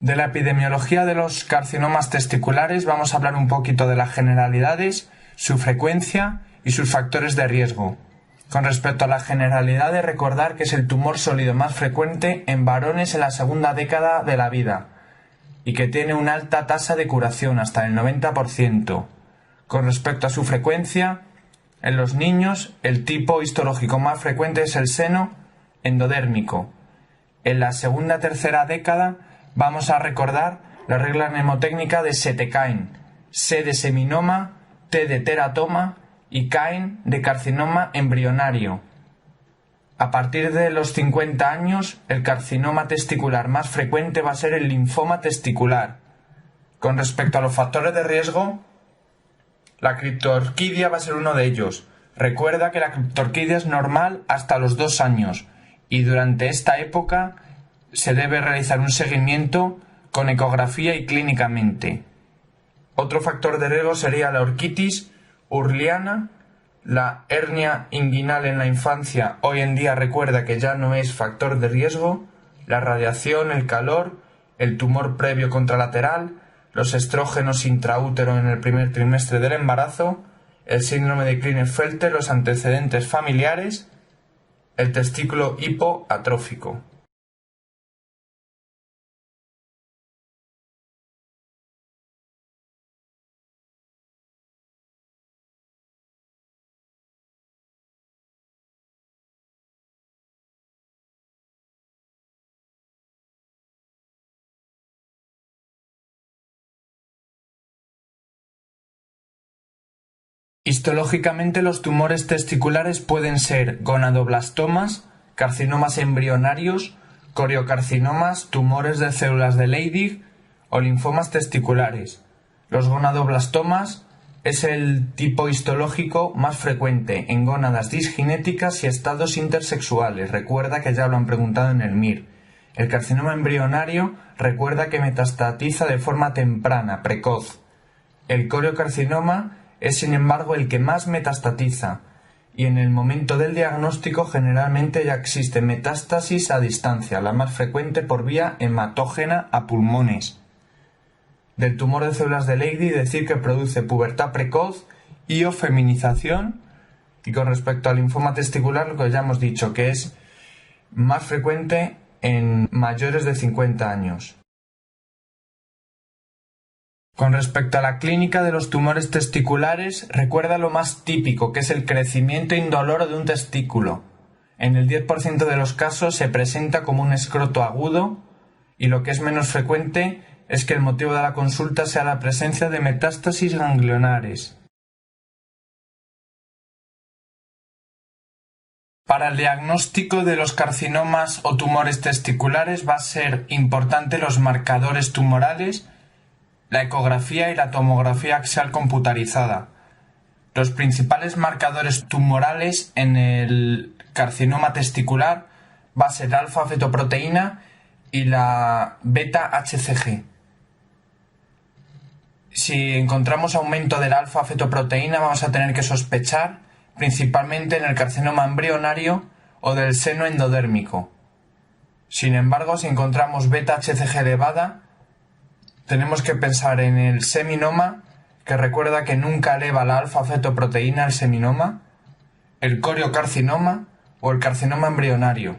De la epidemiología de los carcinomas testiculares vamos a hablar un poquito de las generalidades, su frecuencia y sus factores de riesgo. Con respecto a las generalidades, recordar que es el tumor sólido más frecuente en varones en la segunda década de la vida y que tiene una alta tasa de curación, hasta el 90%. Con respecto a su frecuencia, en los niños el tipo histológico más frecuente es el seno endodérmico. En la segunda-tercera década vamos a recordar la regla mnemotécnica de SETECAIN: S de seminoma, T de teratoma y CAIN de carcinoma embrionario. A partir de los 50 años, el carcinoma testicular más frecuente va a ser el linfoma testicular. Con respecto a los factores de riesgo, la criptorquidia va a ser uno de ellos. Recuerda que la criptorquidia es normal hasta los 2 años y durante esta época se debe realizar un seguimiento con ecografía y clínicamente. Otro factor de riesgo sería la orquitis urliana, la hernia inguinal en la infancia. Hoy en día recuerda que ya no es factor de riesgo, la radiación, el calor, el tumor previo contralateral, los estrógenos intraútero en el primer trimestre del embarazo, el síndrome de Klinefelter, los antecedentes familiares, el testículo hipoatrófico. Histológicamente, los tumores testiculares pueden ser gonadoblastomas, carcinomas embrionarios, coriocarcinomas, tumores de células de Leydig o linfomas testiculares. Los gonadoblastomas es el tipo histológico más frecuente en gónadas disginéticas y estados intersexuales. Recuerda que ya lo han preguntado en el MIR. El carcinoma embrionario recuerda que metastatiza de forma temprana, precoz. El coriocarcinoma es, sin embargo, el que más metastatiza, y en el momento del diagnóstico generalmente ya existe metástasis a distancia, la más frecuente por vía hematógena a pulmones. Del tumor de células de Leydig decir que produce pubertad precoz y o feminización, y con respecto al linfoma testicular lo que ya hemos dicho, que es más frecuente en mayores de 50 años. Con respecto a la clínica de los tumores testiculares, recuerda lo más típico, que es el crecimiento indoloro de un testículo. En el 10% de los casos se presenta como un escroto agudo y lo que es menos frecuente es que el motivo de la consulta sea la presencia de metástasis ganglionares. Para el diagnóstico de los carcinomas o tumores testiculares va a ser importante los marcadores tumorales, la ecografía y la tomografía axial computarizada. Los principales marcadores tumorales en el carcinoma testicular va a ser la alfa-fetoproteína y la beta-HCG. Si encontramos aumento de la alfa-fetoproteína vamos a tener que sospechar principalmente en el carcinoma embrionario o del seno endodérmico. Sin embargo, si encontramos beta-HCG elevada, tenemos que pensar en el seminoma, que recuerda que nunca eleva la alfa-fetoproteína el seminoma, el coriocarcinoma o el carcinoma embrionario.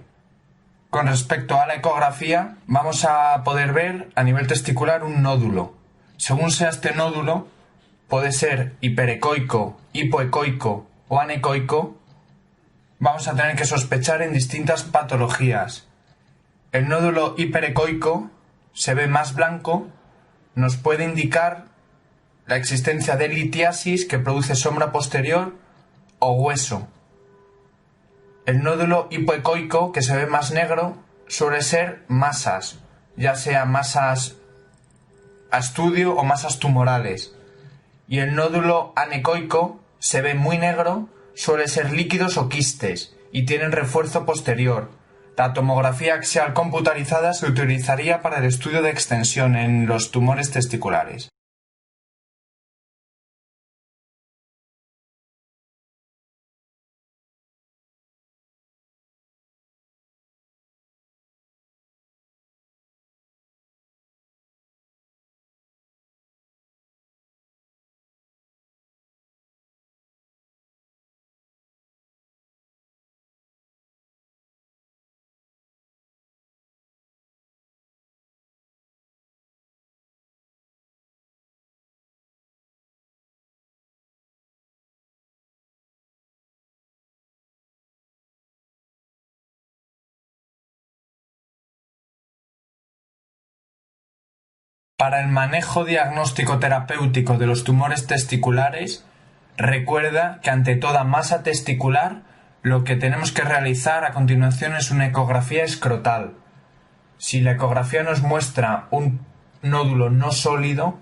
Con respecto a la ecografía, vamos a poder ver a nivel testicular un nódulo. Según sea este nódulo, puede ser hiperecoico, hipoecoico o anecoico, vamos a tener que sospechar en distintas patologías. El nódulo hiperecoico se ve más blanco, nos puede indicar la existencia de litiasis que produce sombra posterior o hueso. El nódulo hipoecoico, que se ve más negro, suele ser masas, ya sea masas a estudio o masas tumorales. Y el nódulo anecoico se ve muy negro, suele ser líquidos o quistes y tienen refuerzo posterior. La tomografía axial computarizada se utilizaría para el estudio de extensión en los tumores testiculares. Para el manejo diagnóstico terapéutico de los tumores testiculares, recuerda que ante toda masa testicular, lo que tenemos que realizar a continuación es una ecografía escrotal. Si la ecografía nos muestra un nódulo no sólido,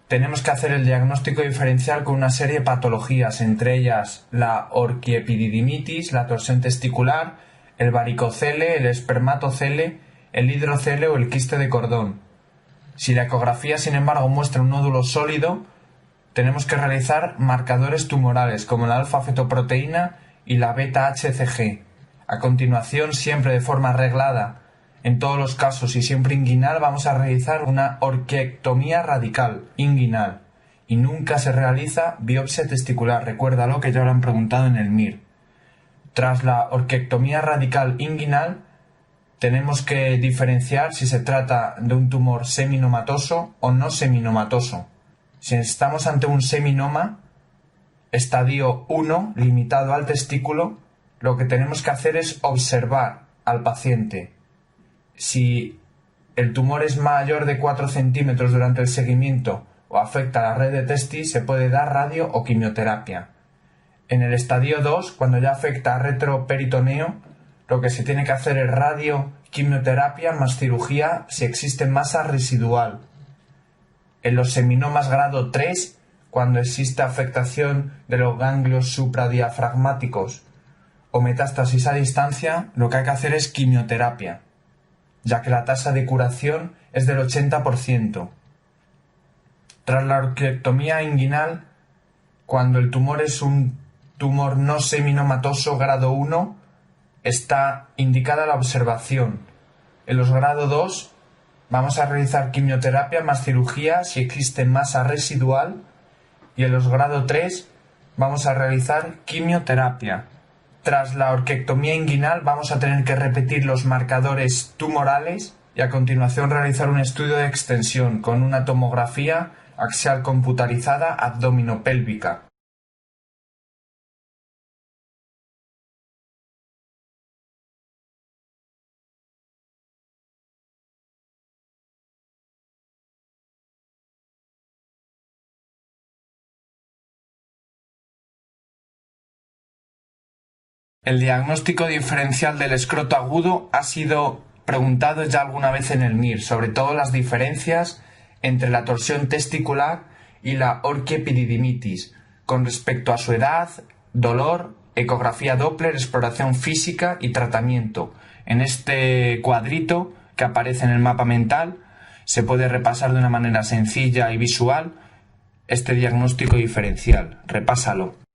tenemos que hacer el diagnóstico diferencial con una serie de patologías, entre ellas la orquiepididimitis, la torsión testicular, el varicocele, el espermatocele, el hidrocele o el quiste de cordón. Si la ecografía, sin embargo, muestra un nódulo sólido, tenemos que realizar marcadores tumorales como la alfa-fetoproteína y la beta-HCG. A continuación, siempre de forma reglada, en todos los casos y siempre inguinal, vamos a realizar una orquiectomía radical inguinal y nunca se realiza biopsia testicular. Recuérdalo, que ya lo han preguntado en el MIR. Tras la orquiectomía radical inguinal, tenemos que diferenciar si se trata de un tumor seminomatoso o no seminomatoso. Si estamos ante un seminoma, estadio 1, limitado al testículo, lo que tenemos que hacer es observar al paciente. Si el tumor es mayor de 4 centímetros durante el seguimiento o afecta a la red de testis, se puede dar radio o quimioterapia. En el estadio 2, cuando ya afecta a retroperitoneo, lo que se tiene que hacer es radio, quimioterapia más cirugía si existe masa residual. En los seminomas grado 3, cuando existe afectación de los ganglios supradiafragmáticos o metástasis a distancia, lo que hay que hacer es quimioterapia, ya que la tasa de curación es del 80%. Tras la orquiectomía inguinal, cuando el tumor es un tumor no seminomatoso grado 1, está indicada la observación. En los grado 2 vamos a realizar quimioterapia más cirugía si existe masa residual, y en los grado 3 vamos a realizar quimioterapia. Tras la orquiectomía inguinal vamos a tener que repetir los marcadores tumorales y a continuación realizar un estudio de extensión con una tomografía axial computarizada abdominopélvica. El diagnóstico diferencial del escroto agudo ha sido preguntado ya alguna vez en el MIR, sobre todo las diferencias entre la torsión testicular y la orquiepididimitis, con respecto a su edad, dolor, ecografía Doppler, exploración física y tratamiento. En este cuadrito que aparece en el mapa mental se puede repasar de una manera sencilla y visual este diagnóstico diferencial. Repásalo.